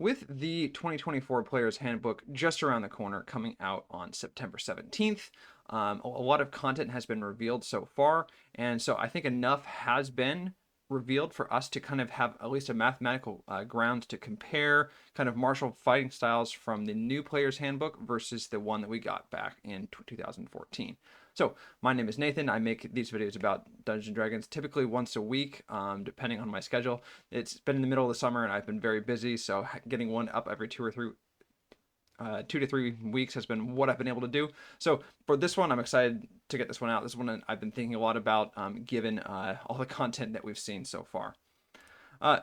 with the 2024 Player's Handbook just around the corner coming out on September 17th, a lot of content has been revealed so far, and so I think enough has been revealed for us to kind of have at least a mathematical ground to compare kind of martial fighting styles from the new Player's Handbook versus the one that we got back in 2014. So my name is Nathan. I make these videos about Dungeons and Dragons typically once a week, depending on my schedule. It's been in the middle of the summer and I've been very busy, so getting one up every 2 to 3 weeks has been what I've been able to do. So for this one, I'm excited to get this one out. This one I've been thinking a lot about, given all the content that we've seen so far.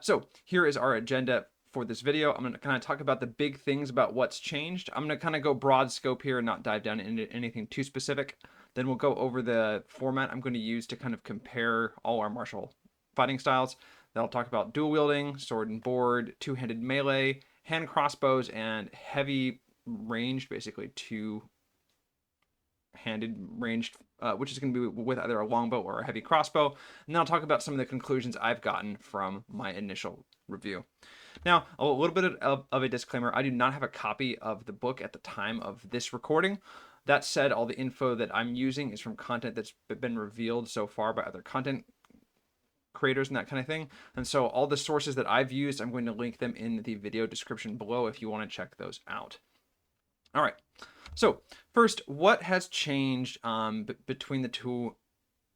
So here is our agenda for this video. I'm going to kind of talk about the big things about what's changed. I'm going to kind of go broad scope here and not dive down into anything too specific. Then we'll go over the format I'm going to use to kind of compare all our martial fighting styles. Then I'll talk about dual wielding, sword and board, two-handed melee, hand crossbows, and heavy ranged, basically two-handed ranged, which is going to be with either a longbow or a heavy crossbow. And then I'll talk about some of the conclusions I've gotten from my initial review. Now, a little bit of a disclaimer. I do not have a copy of the book at the time of this recording. That said, all the info that I'm using is from content that's been revealed so far by other content creators and that kind of thing. And so all the sources that I've used, I'm going to link them in the video description below if you want to check those out. All right. So first, what has changed between the two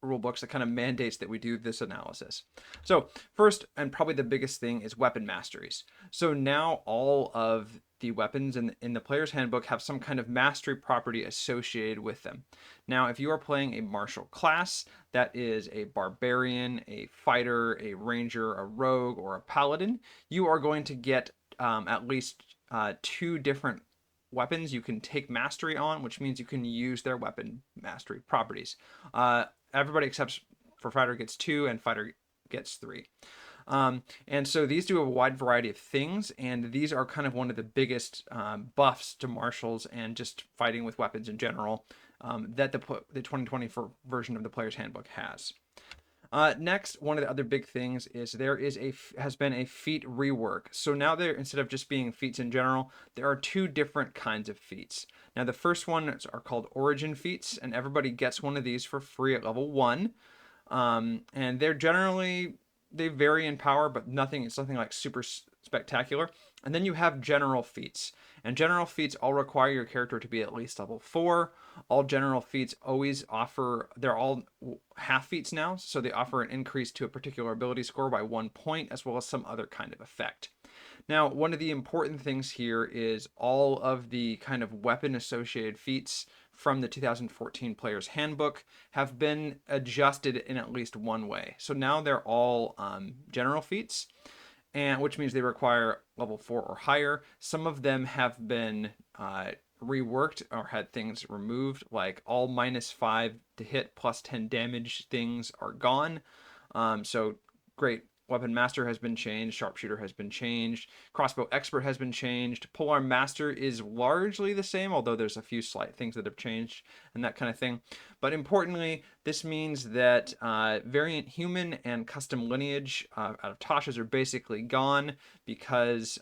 rule books that kind of mandates that we do this analysis? So first, and probably the biggest thing, is weapon masteries. So now all of the weapons in the Player's Handbook have some kind of mastery property associated with them. Now, if you are playing a martial class, that is a barbarian, a fighter, a ranger, a rogue, or a paladin, you are going to get at least 2 different weapons you can take mastery on, which means you can use their weapon mastery properties. Everybody except for fighter gets 2 and fighter gets 3. And so these do a wide variety of things, and these are kind of one of the biggest buffs to martials and just fighting with weapons in general that the 2020 version of the Player's Handbook has. Next, one of the other big things is there has been a feat rework. So now there, instead of just being feats in general, there are 2 different kinds of feats. Now the first one are called origin feats, and everybody gets one of these for free at level 1. And they vary in power, but it's nothing like super spectacular. And then you have general feats. And general feats all require your character to be at least level 4. All general feats they're all half feats now, so they offer an increase to a particular ability score by 1 point, as well as some other kind of effect. Now, one of the important things here is all of the kind of weapon-associated feats from the 2014 Player's Handbook have been adjusted in at least one way. So now they're all general feats, and which means they require level 4 or higher. Some of them have been reworked or had things removed, like all -5 to hit plus 10 damage things are gone. So great. Weapon Master has been changed, Sharpshooter has been changed, Crossbow Expert has been changed, Polearm Master is largely the same, although there's a few slight things that have changed and that kind of thing. But importantly, this means that Variant Human and Custom Lineage out of Tasha's are basically gone because,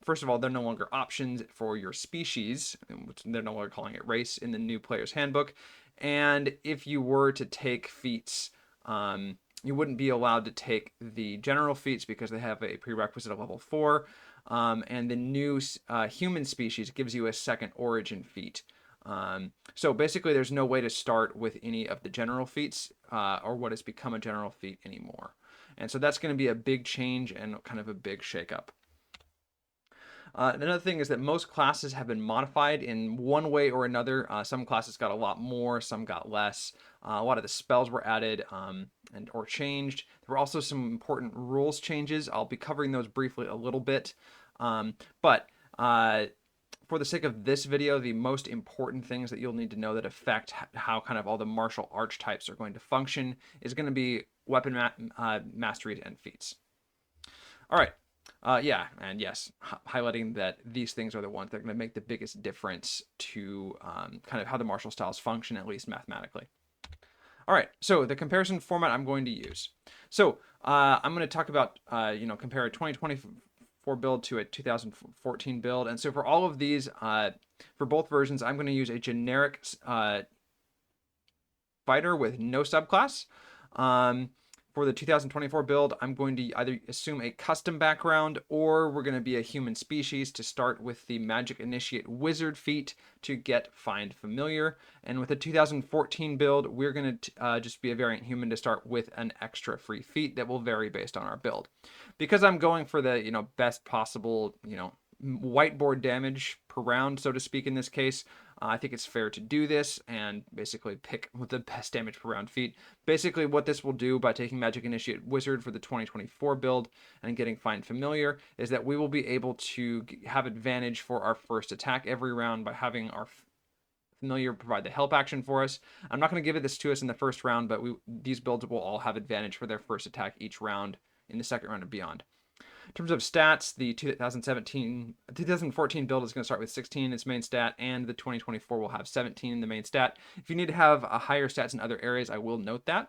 first of all, they're no longer options for your species, which they're no longer calling it race in the new Player's Handbook. And if you were to take feats, you wouldn't be allowed to take the general feats because they have a prerequisite of level 4. And the new human species gives you a second origin feat. So basically there's no way to start with any of the general feats or what has become a general feat anymore. And so that's going to be a big change and kind of a big shakeup. Another thing is that most classes have been modified in one way or another. Some classes got a lot more, some got less. A lot of the spells were added or changed. There were also some important rules changes. I'll be covering those briefly a little bit. But for the sake of this video, the most important things that you'll need to know that affect how kind of all the martial archetypes are going to function is going to be weapon masteries and feats. All right. Yeah, and yes, highlighting that these things are the ones that are going to make the biggest difference to kind of how the martial styles function, at least mathematically. All right, so the comparison format I'm going to use. So I'm going to talk about, compare 2020 2004 build to a 2014 build. And so for all of these, for both versions, I'm going to use a generic fighter with no subclass. For the 2024 build, I'm going to either assume a custom background, or we're going to be a human species to start with the Magic Initiate Wizard feat to get Find Familiar. And with the 2014 build, we're going to just be a variant human to start with an extra free feat that will vary based on our build. Because I'm going for the best possible whiteboard damage per round, so to speak, in this case, I think it's fair to do this and basically pick the best damage per round feat. Basically, what this will do by taking Magic Initiate Wizard for the 2024 build and getting Find Familiar is that we will be able to have advantage for our first attack every round by having our Familiar provide the help action for us. I'm not going to give this to us in the first round, but these builds will all have advantage for their first attack each round in the second round and beyond. In terms of stats, the 2014 build is going to start with 16 in its main stat, and the 2024 will have 17 in the main stat. If you need to have higher stats in other areas, I will note that.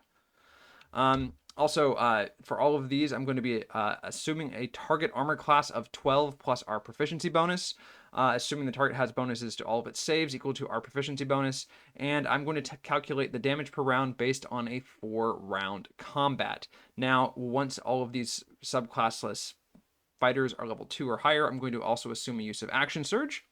Also, for all of these, I'm going to be assuming a target armor class of 12 plus our proficiency bonus, assuming the target has bonuses to all of its saves equal to our proficiency bonus, and I'm going to calculate the damage per round based on a 4-round combat. Now, once all of these subclass-less fighters are level 2 or higher, I'm going to also assume a use of Action Surge.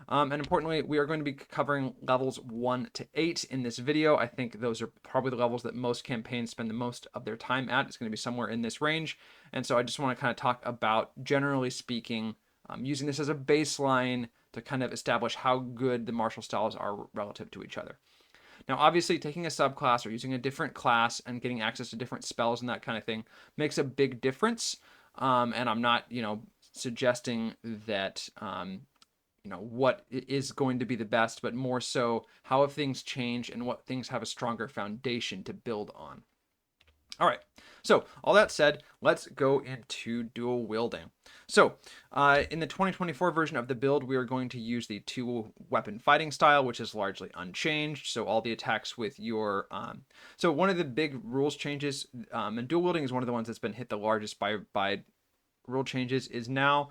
And importantly, we are going to be covering levels 1 to 8 in this video. I think those are probably the levels that most campaigns spend the most of their time at. It's going to be somewhere in this range. And so I just want to kind of talk about, generally speaking, using this as a baseline to kind of establish how good the martial styles are relative to each other. Now, obviously, taking a subclass or using a different class and getting access to different spells and that kind of thing makes a big difference. And I'm not, suggesting that, what is going to be the best, but more so how have things changed and what things have a stronger foundation to build on. All right, so all that said, let's go into dual wielding. So in the 2024 version of the build, we are going to use the 2-weapon fighting style, which is largely unchanged. So all the attacks with your... So one of the big rules changes, and dual wielding is one of the ones that's been hit the largest by rule changes, is now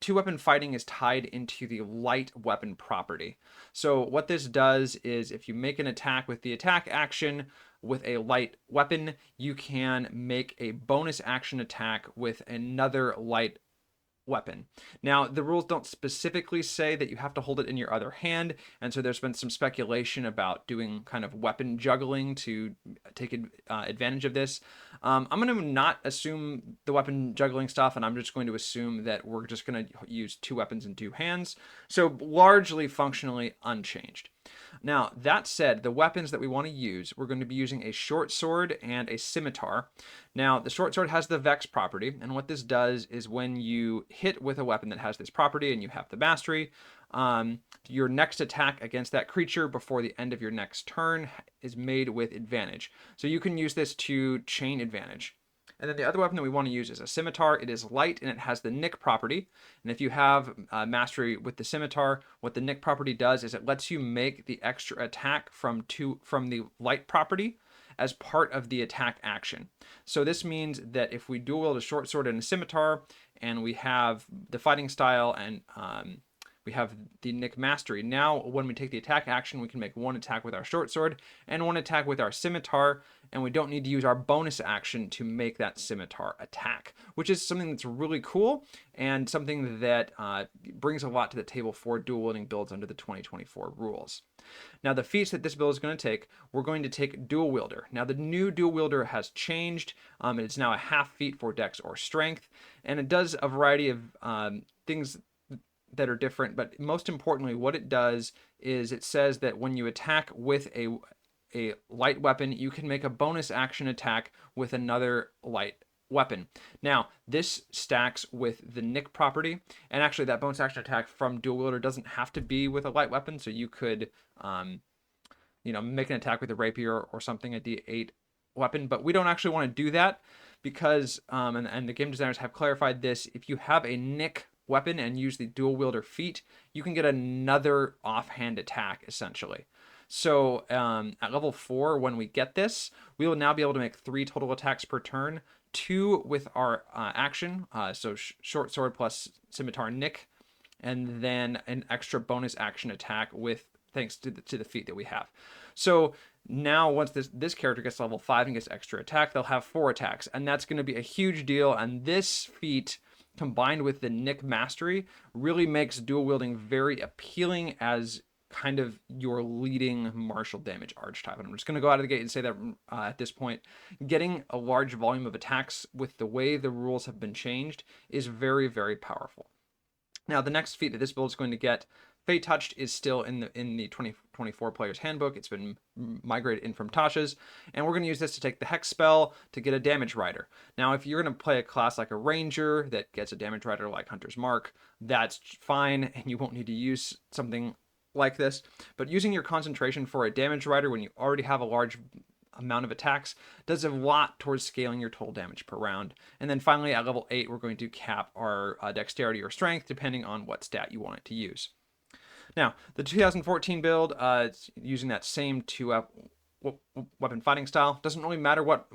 2-weapon fighting is tied into the light weapon property. So what this does is if you make an attack with the attack action with a light weapon, you can make a bonus action attack with another light weapon. Now, the rules don't specifically say that you have to hold it in your other hand, and so there's been some speculation about doing kind of weapon juggling to take advantage of this. I'm going to not assume the weapon juggling stuff, and I'm just going to assume that we're just going to use 2 weapons in 2 hands, so largely functionally unchanged. Now, that said, the weapons that we want to use, we're going to be using a short sword and a scimitar. Now, the short sword has the Vex property, and what this does is when you hit with a weapon that has this property and you have the mastery, your next attack against that creature before the end of your next turn is made with advantage. So you can use this to chain advantage. And then the other weapon that we want to use is a scimitar. It is light and it has the nick property. And if you have mastery with the scimitar, what the nick property does is it lets you make the extra attack from the light property as part of the attack action. So this means that if we dual wield a short sword and a scimitar, and we have the fighting style and we have the nick mastery, now when we take the attack action, we can make 1 attack with our short sword and 1 attack with our scimitar, and we don't need to use our bonus action to make that scimitar attack, which is something that's really cool and something that brings a lot to the table for dual wielding builds under the 2024 rules. Now, the feats that this build is going to take, we're going to take dual wielder. Now, the new dual wielder has changed. It's now a half feat for dex or strength, and it does a variety of things that are different, but most importantly, what it does is it says that when you attack with a light weapon, you can make a bonus action attack with another light weapon. Now, this stacks with the nick property, and actually that bonus action attack from dual wielder doesn't have to be with a light weapon, so you could make an attack with a rapier or something, a D8 weapon, but we don't actually want to do that because, and the game designers have clarified this, if you have a nick weapon and use the dual wielder feat, you can get another offhand attack essentially. So at level 4, when we get this, we will now be able to make 3 total attacks per turn, 2 with our action, so short sword plus scimitar nick, and then an extra bonus action attack with thanks to the feat that we have. So now once this character gets level 5 and gets extra attack, they'll have 4 attacks, and that's going to be a huge deal. And this feat combined with the nick mastery really makes dual wielding very appealing as kind of your leading martial damage archetype. And I'm just going to go out of the gate and say that at this point, getting a large volume of attacks with the way the rules have been changed is very, very powerful. Now, the next feat that this build is going to get, Fate Touched, is still in the 2024 Player's Handbook. It's been migrated in from Tasha's, and we're going to use this to take the Hex spell to get a Damage Rider. Now, if you're going to play a class like a Ranger that gets a Damage Rider like Hunter's Mark, that's fine, and you won't need to use something like this. But using your concentration for a Damage Rider when you already have a large amount of attacks does a lot towards scaling your total damage per round. And then finally at level 8 we're going to cap our dexterity or strength depending on what stat you want it to use. Now the 2014 build, it's using that same 2 weapon fighting style. Doesn't really matter what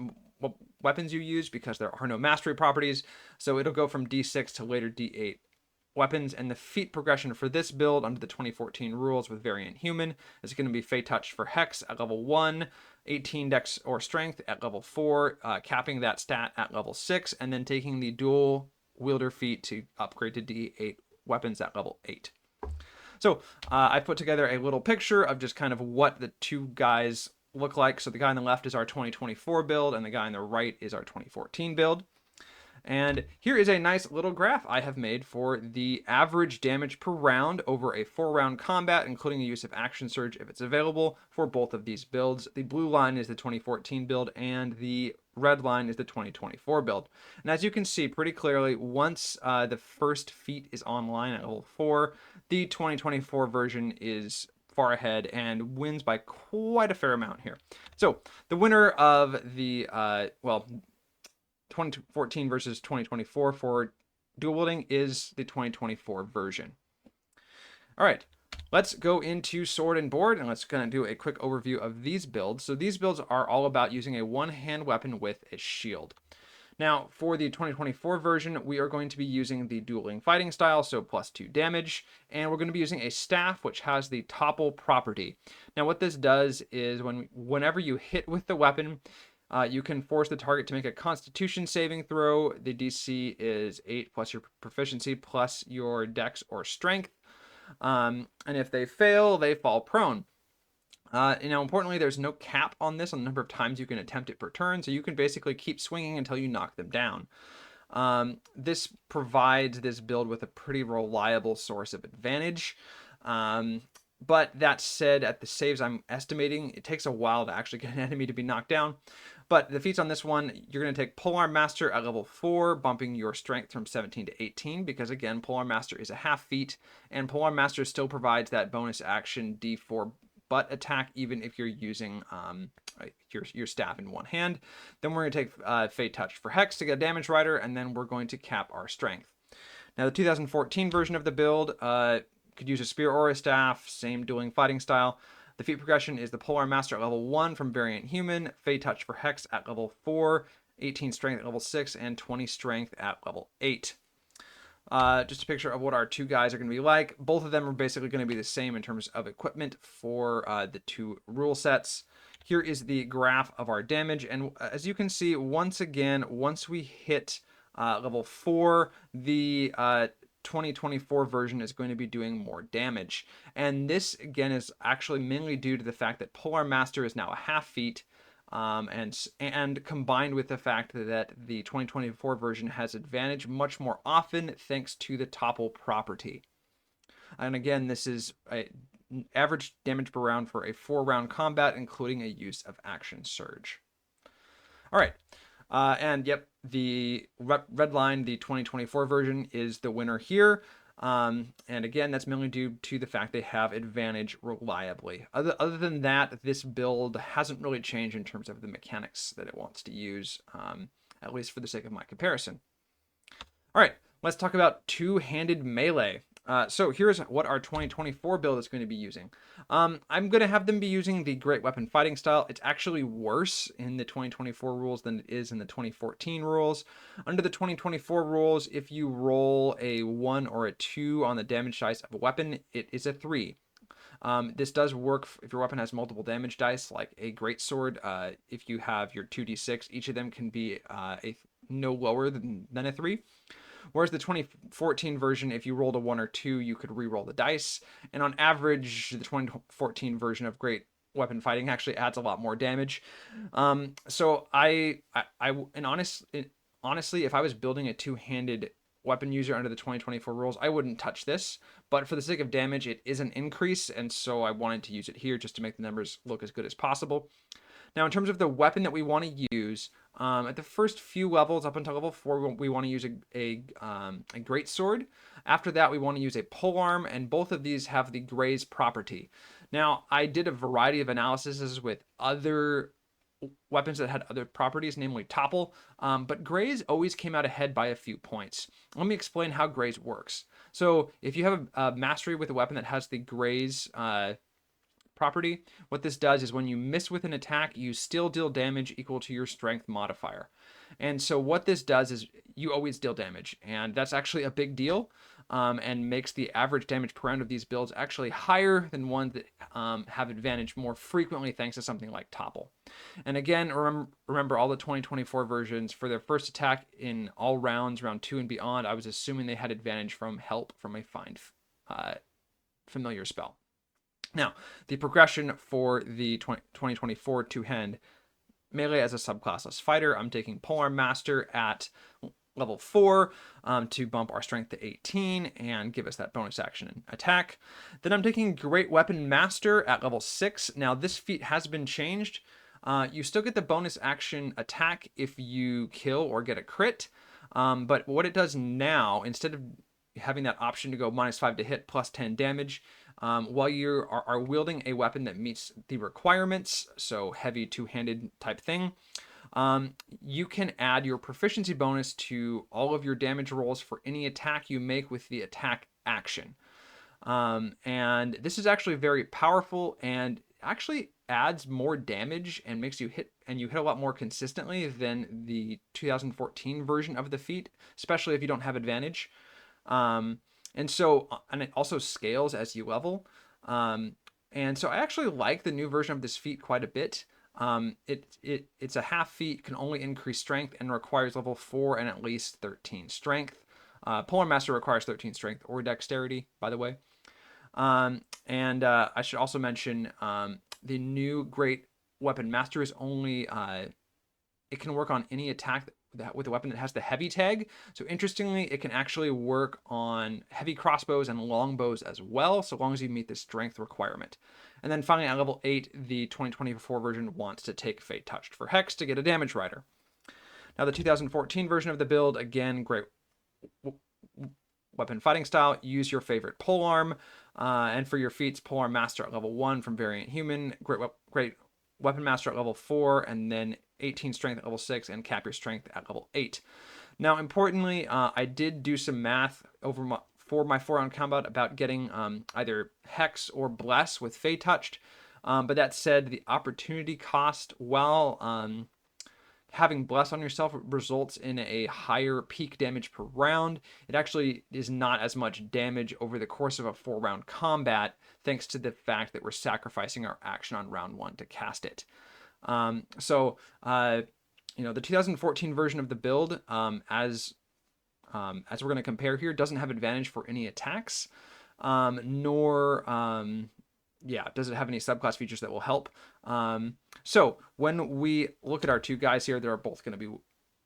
weapons you use because there are no mastery properties, so it'll go from D6 to later D8 weapons. And the feat progression for this build under the 2014 rules with Variant Human is going to be Fate Touch for Hex at level 1, 18 Dex or Strength at level 4, capping that stat at level 6, and then taking the dual wielder feat to upgrade to D8 weapons at level 8. So I put together a little picture of just kind of what the 2 guys look like. So the guy on the left is our 2024 build, and the guy on the right is our 2014 build. And here is a nice little graph I have made for the average damage per round over a 4-round combat, including the use of Action Surge if it's available for both of these builds. The blue line is the 2014 build, and the red line is the 2024 build. And as you can see pretty clearly, once the first feat is online at level 4, the 2024 version is far ahead and wins by quite a fair amount here. So the winner of the, 2014 versus 2024 for dual wielding is the 2024 version. All right, let's go into sword and board, and let's kind of do a quick overview of these builds. So these builds are all about using a one-hand weapon with a shield. Now, for the 2024 version, we are going to be using the dueling fighting style, so +2 damage, and we're going to be using a staff which has the topple property. Now, what this does is whenever you hit with the weapon, you can force the target to make a Constitution saving throw. The DC is 8 plus your proficiency plus your Dex or Strength. And if they fail, they fall prone. Now, importantly, there's no cap on this on the number of times you can attempt it per turn, so you can basically keep swinging until you knock them down. This provides this build with a pretty reliable source of advantage. But that said, at the saves I'm estimating, it takes a while to actually get an enemy to be knocked down. But the feats on this one, you're going to take Polearm Master at level 4, bumping your strength from 17 to 18, because again, Polearm Master is a half feat, and Polearm Master still provides that bonus action D4 butt attack, even if you're using your staff in one hand. Then we're going to take Fate Touch for Hex to get a Damage Rider, and then we're going to cap our strength. Now, the 2014 version of the build could use a Spear or a Staff, same dueling fighting style. The feat progression is the Polearm Master at level 1 from Variant Human, Fate Touch for Hex at level 4, 18 Strength at level 6, and 20 Strength at level 8. Just a picture of what our 2 guys are going to be like. Both of them are basically going to be the same in terms of equipment for the 2 rule sets. Here is the graph of our damage, and as you can see, once again, once we hit level 4, the 2024 version is going to be doing more damage. And this, again, is actually mainly due to the fact that Polearm Master is now a half feat, and combined with the fact that the 2024 version has advantage much more often thanks to the topple property. And again, this is an average damage per round for a 4-round combat, including a use of Action Surge. All right. And yep, the red line, the 2024 version, is the winner here. And again, that's mainly due to the fact they have advantage reliably. Other than that, this build hasn't really changed in terms of the mechanics that it wants to use, at least for the sake of my comparison. All right, let's talk about two-handed melee. So here's what our 2024 build is going to be using. I'm going to have them be using the Great Weapon Fighting style. It's actually worse in the 2024 rules than it is in the 2014 rules. Under the 2024 rules, if you roll a 1 or a 2 on the damage dice of a weapon, it is a 3. This does work if your weapon has multiple damage dice, like a greatsword. If you have your 2d6, each of them can be no lower than a 3. Whereas the 2014 version, if you rolled a 1 or 2, you could re-roll the dice. And on average, the 2014 version of Great Weapon Fighting actually adds a lot more damage. So honestly, if I was building a two-handed weapon user under the 2024 rules, I wouldn't touch this. But for the sake of damage, it is an increase, and so I wanted to use it here just to make the numbers look as good as possible. Now, in terms of the weapon that we want to use, at the first few levels, up until level 4, we want to use a great sword. After that, we want to use a polearm, and both of these have the graze property. Now, I did a variety of analyses with other weapons that had other properties, namely topple, but graze always came out ahead by a few points. Let me explain how graze works. So if you have a mastery with a weapon that has the graze property, what this does is when you miss with an attack, you still deal damage equal to your strength modifier. And so what this does is you always deal damage, and that's actually a big deal, and makes the average damage per round of these builds actually higher than ones that have advantage more frequently thanks to something like topple. And again, remember all the 2024 versions, for their first attack in all rounds, round 2 and beyond, I was assuming they had advantage from help from a find familiar spell. Now, the progression for the 2024 two-hand melee as a subclass-less fighter, I'm taking Polearm Master at level 4 to bump our strength to 18 and give us that bonus action and attack. Then I'm taking Great Weapon Master at level 6. Now, this feat has been changed. You still get the bonus action attack if you kill or get a crit, but what it does now, instead of having that option to go -5 to hit, +10 damage, while you are wielding a weapon that meets the requirements, so heavy two-handed type thing, you can add your proficiency bonus to all of your damage rolls for any attack you make with the attack action. And this is actually very powerful and actually adds more damage and makes you hit a lot more consistently than the 2014 version of the feat, especially if you don't have advantage. And it also scales as you level. And so I actually like the new version of this feat quite a bit. It's a half feat, can only increase strength, and requires level 4 and at least 13 strength. Polearm Master requires 13 strength or dexterity, by the way. I should also mention the new Great Weapon Master is only it can work on any attack with a weapon that has the heavy tag. So interestingly, it can actually work on heavy crossbows and longbows as well, so long as you meet the strength requirement. And then finally, at level 8, the 2024 version wants to take Fate Touched for Hex to get a damage rider. Now, the 2014 version of the build, again, Great Weapon Fighting style, use your favorite polearm. And for your feats, Polearm Master at level 1 from Variant Human, Great Weapon Master at level 4, and then 18 strength at level 6, and cap your strength at level 8. Now, importantly, I did do some math for my 4-round combat about getting either Hex or Bless with Fey Touched. But that said, the opportunity cost, while having Bless on yourself results in a higher peak damage per round, it actually is not as much damage over the course of a 4-round combat, thanks to the fact that we're sacrificing our action on round 1 to cast it. The 2014 version of the build, as we're going to compare here, doesn't have advantage for any attacks, nor does it have any subclass features that will help. So when we look at our two guys here, they're both going to be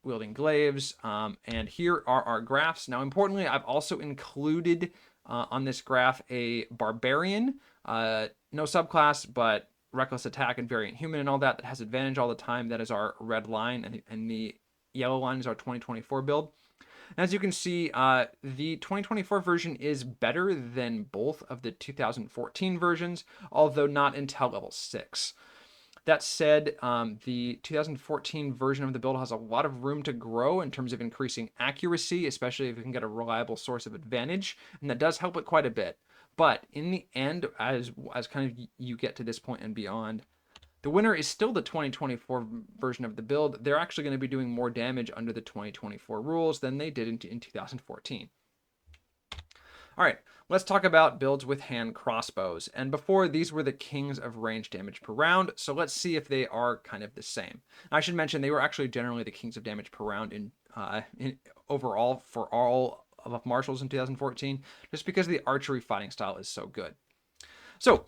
wielding glaives, and here are our graphs. Now, importantly, I've also included on this graph a barbarian, no subclass, but reckless attack and variant human and all that has advantage all the time. That is our red line, and the yellow line is our 2024 build. And as you can see, the 2024 version is better than both of the 2014 versions, although not until level 6. That said, the 2014 version of the build has a lot of room to grow in terms of increasing accuracy, especially if you can get a reliable source of advantage, and that does help it quite a bit. But in the end, as kind of you get to this point and beyond, the winner is still the 2024 version of the build. They're actually going to be doing more damage under the 2024 rules than they did in 2014. All right, let's talk about builds with hand crossbows. And before, these were the kings of range damage per round, so let's see if they are kind of the same. I should mention they were actually generally the kings of damage per round in overall for all of martials in 2014, just because the archery fighting style is so good. So,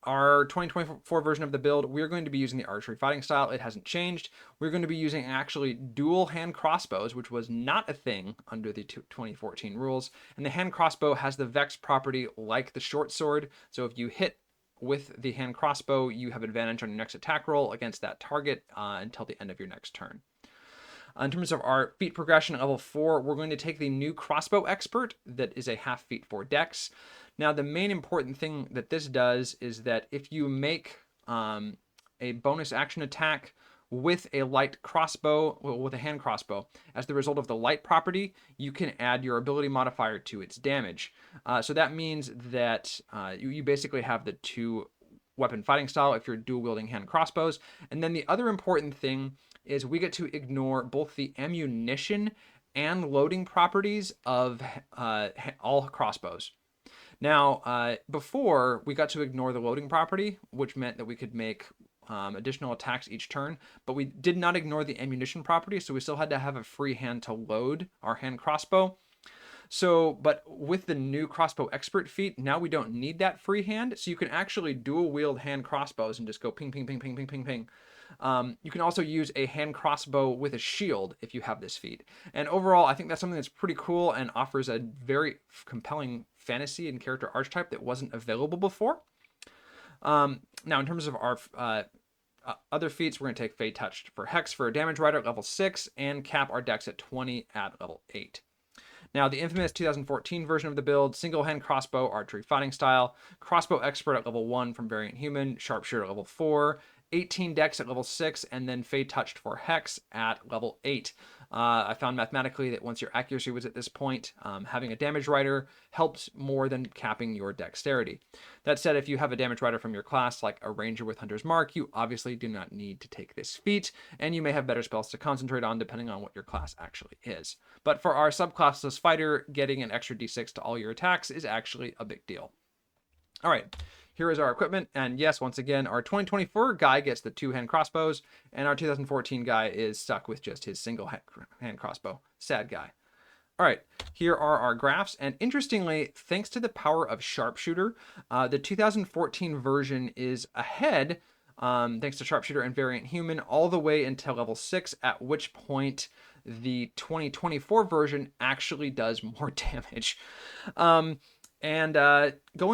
our 2024 version of the build, we're going to be using the archery fighting style. It hasn't changed. We're going to be using actually dual hand crossbows, which was not a thing under the 2014 rules. And the hand crossbow has the vex property like the short sword. So if you hit with the hand crossbow, you have advantage on your next attack roll against that target until the end of your next turn. In terms of our feat progression at level 4, we're going to take the new crossbow expert that is a half feat for dex. Now, the main important thing that this does is that if you make a bonus action attack with a light crossbow, with a hand crossbow, as the result of the light property, you can add your ability modifier to its damage. So that means that you basically have the 2 weapon fighting style if you're dual wielding hand crossbows. And then the other important thing is we get to ignore both the ammunition and loading properties of all crossbows. Now, before, we got to ignore the loading property, which meant that we could make additional attacks each turn, but we did not ignore the ammunition property, so we still had to have a free hand to load our hand crossbow. So, but with the new crossbow expert feat, now we don't need that free hand, so you can actually dual wield hand crossbows and just go ping, ping, ping, ping, ping, ping, ping. You can also use a hand crossbow with a shield if you have this feat. And overall, I think that's something that's pretty cool and offers a very compelling fantasy and character archetype that wasn't available before. Now, in terms of our other feats, we're going to take Fey Touch for Hex for a damage rider at level 6 and cap our dex at 20 at level 8. Now, the infamous 2014 version of the build, single hand crossbow, archery fighting style, crossbow expert at level 1 from Variant Human, sharpshooter at level 4, 18 dex at level 6, and then Fey Touched for Hex at level 8. I found mathematically that once your accuracy was at this point, having a damage rider helps more than capping your dexterity. That said, if you have a damage rider from your class, like a ranger with Hunter's Mark, you obviously do not need to take this feat, and you may have better spells to concentrate on depending on what your class actually is. But for our subclassless fighter, getting an extra d6 to all your attacks is actually a big deal. All right. Here is our equipment, and yes, once again, our 2024 guy gets the 2 hand crossbows, and our 2014 guy is stuck with just his single hand crossbow. Sad guy. All right, here are our graphs, and interestingly, thanks to the power of sharpshooter, the 2014 version is ahead, thanks to sharpshooter and variant human, all the way until level 6, at which point the 2024 version actually does more damage. Going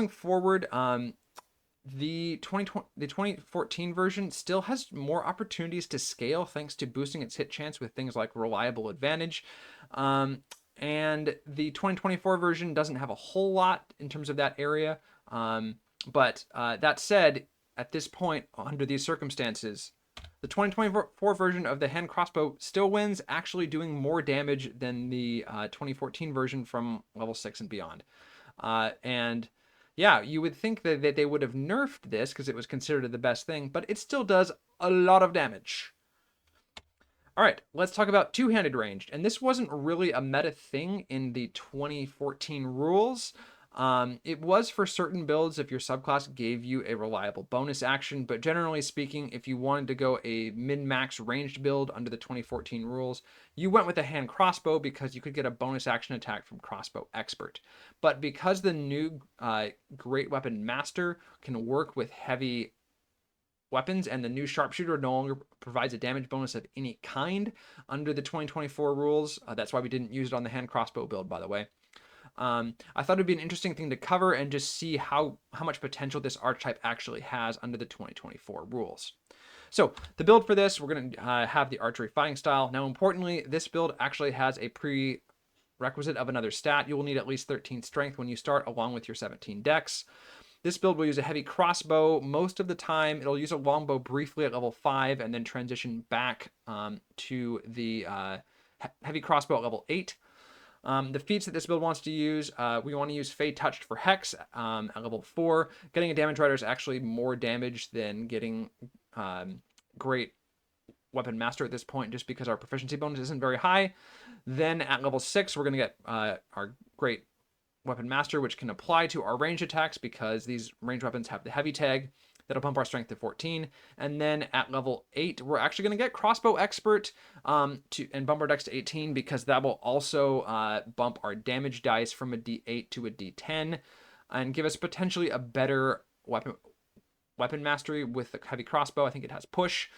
forward, the 2014 version still has more opportunities to scale thanks to boosting its hit chance with things like reliable advantage. And the 2024 version doesn't have a whole lot in terms of that area. But that said, at this point, under these circumstances, the 2024 version of the hand crossbow still wins, actually doing more damage than the 2014 version from level 6 and beyond. And yeah, you would think that they would have nerfed this because it was considered the best thing, but it still does a lot of damage. All right, let's talk about two-handed ranged. And this wasn't really a meta thing in the 2014 rules. It was for certain builds if your subclass gave you a reliable bonus action, but generally speaking, if you wanted to go a min-max ranged build under the 2014 rules, you went with a hand crossbow because you could get a bonus action attack from Crossbow Expert. But because the new Great Weapon Master can work with heavy weapons and the new sharpshooter no longer provides a damage bonus of any kind under the 2024 rules, that's why we didn't use it on the hand crossbow build, by the way. I thought it'd be an interesting thing to cover and just see how much potential this archetype actually has under the 2024 rules. So the build for this, we're going to have the archery fighting style. Now, importantly, this build actually has a prerequisite of another stat. You will need at least 13 strength when you start, along with your 17 dex. This build will use a heavy crossbow most of the time. It'll use a longbow briefly at level 5 and then transition back to the heavy crossbow at level 8. The feats that this build wants to use, we want to use Fey Touched for Hex at level 4. Getting a damage rider is actually more damage than getting Great Weapon Master at this point, just because our proficiency bonus isn't very high. Then at level 6, we're going to get our Great Weapon Master, which can apply to our ranged attacks because these ranged weapons have the heavy tag. That'll bump our strength to 14. And then at level 8, we're actually going to get Crossbow Expert and bump our dex to 18 because that will also bump our damage dice from a D8 to a D10 and give us potentially a better weapon mastery with the heavy crossbow. I think it has push.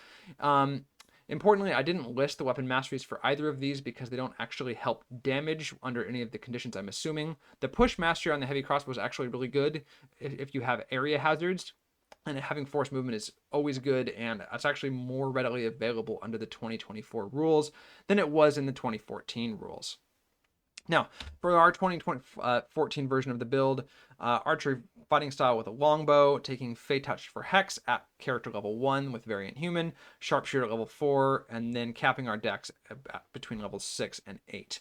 Importantly, I didn't list the weapon masteries for either of these because they don't actually help damage under any of the conditions I'm assuming. The push mastery on the heavy crossbow is actually really good if you have area hazards, and having force movement is always good, and it's actually more readily available under the 2024 rules than it was in the 2014 rules. Now, for our 2014 version of the build, archery fighting style with a longbow, taking Fey Touch for Hex at character level 1 with Variant Human, Sharpshooter at level 4, and then capping our dex between levels 6 and 8.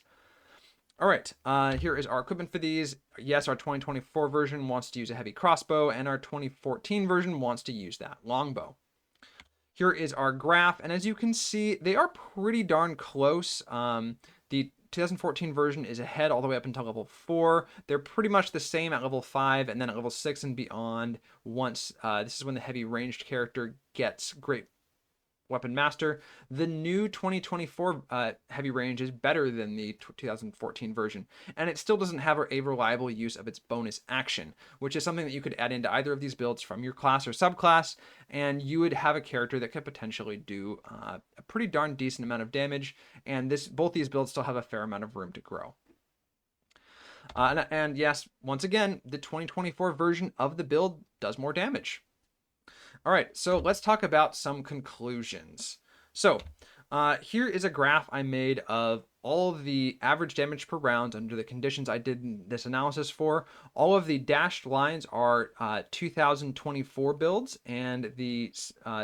All right, here is our equipment for these. Yes, our 2024 version wants to use a heavy crossbow, and our 2014 version wants to use that longbow. Here is our graph, and as you can see, they are pretty darn close. The 2014 version is ahead all the way up until level 4. They're pretty much the same at level 5, and then at level 6 and beyond, once this is when the heavy ranged character gets Great Weapon Master. The new 2024 heavy range is better than the 2014 version, and it still doesn't have a reliable use of its bonus action, which is something that you could add into either of these builds from your class or subclass, and you would have a character that could potentially do a pretty darn decent amount of damage, and both these builds still have a fair amount of room to grow. And yes, once again, the 2024 version of the build does more damage. All right, so let's talk about some conclusions. So here is a graph I made of all of the average damage per round under the conditions I did this analysis for. All of the dashed lines are 2024 builds, and the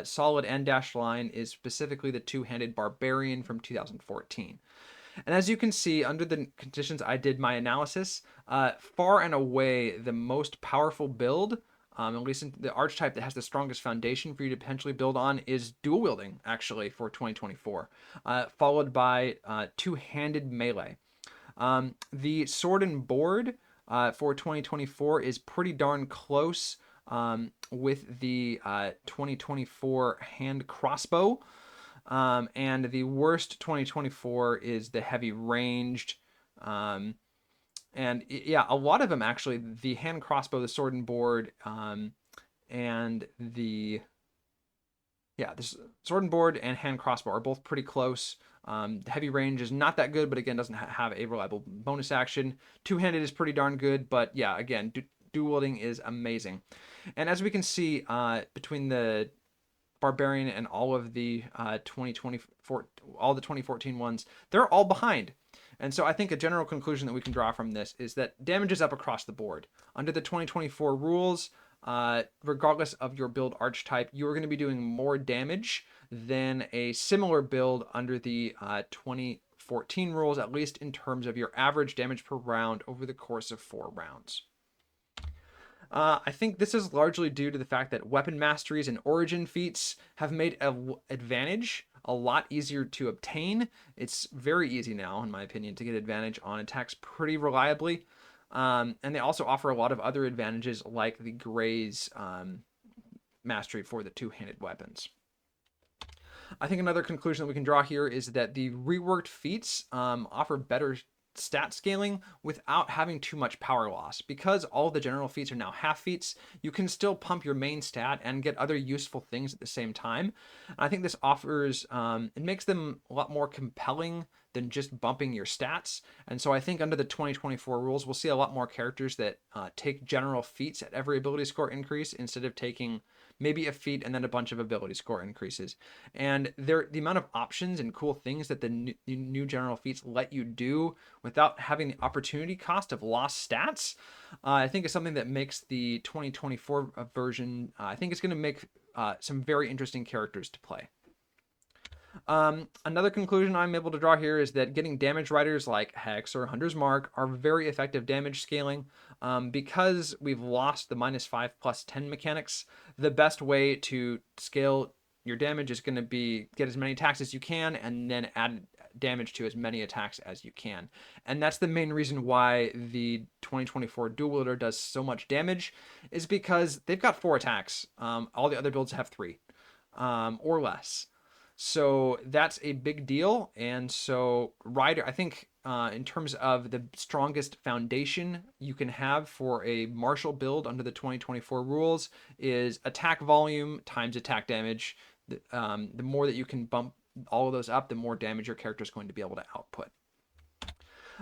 solid and dashed line is specifically the two-handed Barbarian from 2014. And as you can see, under the conditions I did my analysis, far and away the most powerful build, at least the archetype that has the strongest foundation for you to potentially build on, is dual wielding, actually, for 2024, followed by two-handed melee. The sword and board for 2024 is pretty darn close with the 2024 hand crossbow. And the worst 2024 is the heavy ranged. And yeah, a lot of them actually, the hand crossbow, the sword and board, and the sword and board and hand crossbow are both pretty close. The heavy range is not that good, but again, doesn't have a reliable bonus action. Two-handed is pretty darn good, but yeah, again, dual wielding is amazing. And as we can see, between the Barbarian and all of the 2014 ones, they're all behind. And so I think a general conclusion that we can draw from this is that damage is up across the board. Under the 2024 rules, regardless of your build archetype, you are going to be doing more damage than a similar build under the 2014 rules, at least in terms of your average damage per round over the course of 4 rounds. I think this is largely due to the fact that weapon masteries and origin feats have made advantage a lot easier to obtain. It's very easy now, in my opinion, to get advantage on attacks pretty reliably. And they also offer a lot of other advantages, like the Gray's mastery for the two-handed weapons. I think another conclusion that we can draw here is that the reworked feats offer better stat scaling without having too much power loss. Because all the general feats are now half feats, you can still pump your main stat and get other useful things at the same time. And I think this offers, it makes them a lot more compelling than just bumping your stats. And so I think under the 2024 rules, we'll see a lot more characters that take general feats at every ability score increase instead of taking maybe a feat and then a bunch of ability score increases. And the amount of options and cool things that the new general feats let you do without having the opportunity cost of lost stats, I think is something that makes the 2024 version, I think it's going to make some very interesting characters to play. Another conclusion I'm able to draw here is that getting damage riders like Hex or Hunter's Mark are very effective damage scaling. Because we've lost the -5/+10 mechanics, the best way to scale your damage is going to be get as many attacks as you can and then add damage to as many attacks as you can. And that's the main reason why the 2024 dual wielder does so much damage, is because they've got 4 attacks. All the other builds have 3 or less. So that's a big deal. And so Rider, I think in terms of the strongest foundation you can have for a martial build under the 2024 rules is attack volume times attack damage. The more that you can bump all of those up, the more damage your character is going to be able to output.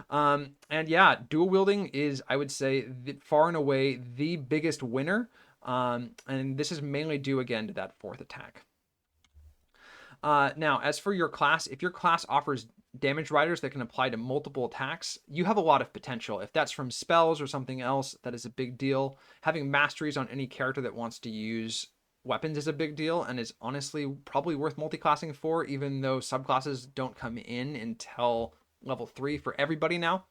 And yeah, dual wielding is, I would say, far and away the biggest winner. And this is mainly due again to that 4th attack. Now, as for your class, if your class offers damage riders that can apply to multiple attacks, you have a lot of potential. If that's from spells or something else, that is a big deal. Having masteries on any character that wants to use weapons is a big deal and is honestly probably worth multiclassing for, even though subclasses don't come in until level 3 for everybody now.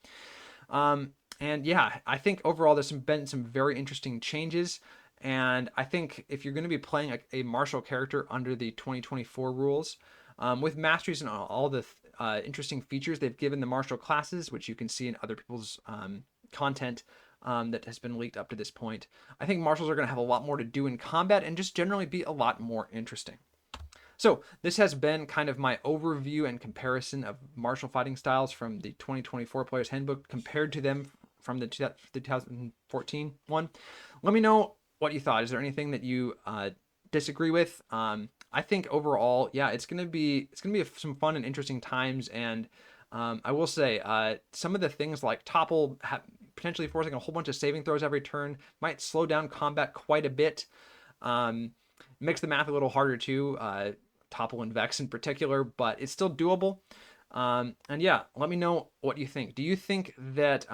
And yeah, I think overall there's been some very interesting changes. And I think if you're going to be playing a martial character under the 2024 rules, with masteries and all the interesting features they've given the martial classes, which you can see in other people's content that has been leaked up to this point, I think martials are going to have a lot more to do in combat and just generally be a lot more interesting. So this has been kind of my overview and comparison of martial fighting styles from the 2024 Player's Handbook compared to them from the 2014 one. Let me know what you thought. Is there anything that you disagree with? I think overall, yeah, it's gonna be some fun and interesting times. And I will say, some of the things like topple, potentially forcing a whole bunch of saving throws every turn, might slow down combat quite a bit. Makes the math a little harder too. Topple and Vex in particular, but it's still doable. And yeah, let me know what you think. Do you think that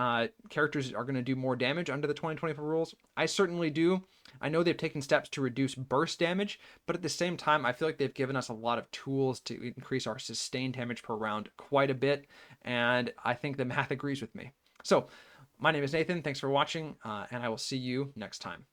characters are going to do more damage under the 2024 rules? I certainly do. I know they've taken steps to reduce burst damage, but at the same time, I feel like they've given us a lot of tools to increase our sustained damage per round quite a bit, and I think the math agrees with me. So, my name is Nathan. Thanks for watching, and I will see you next time.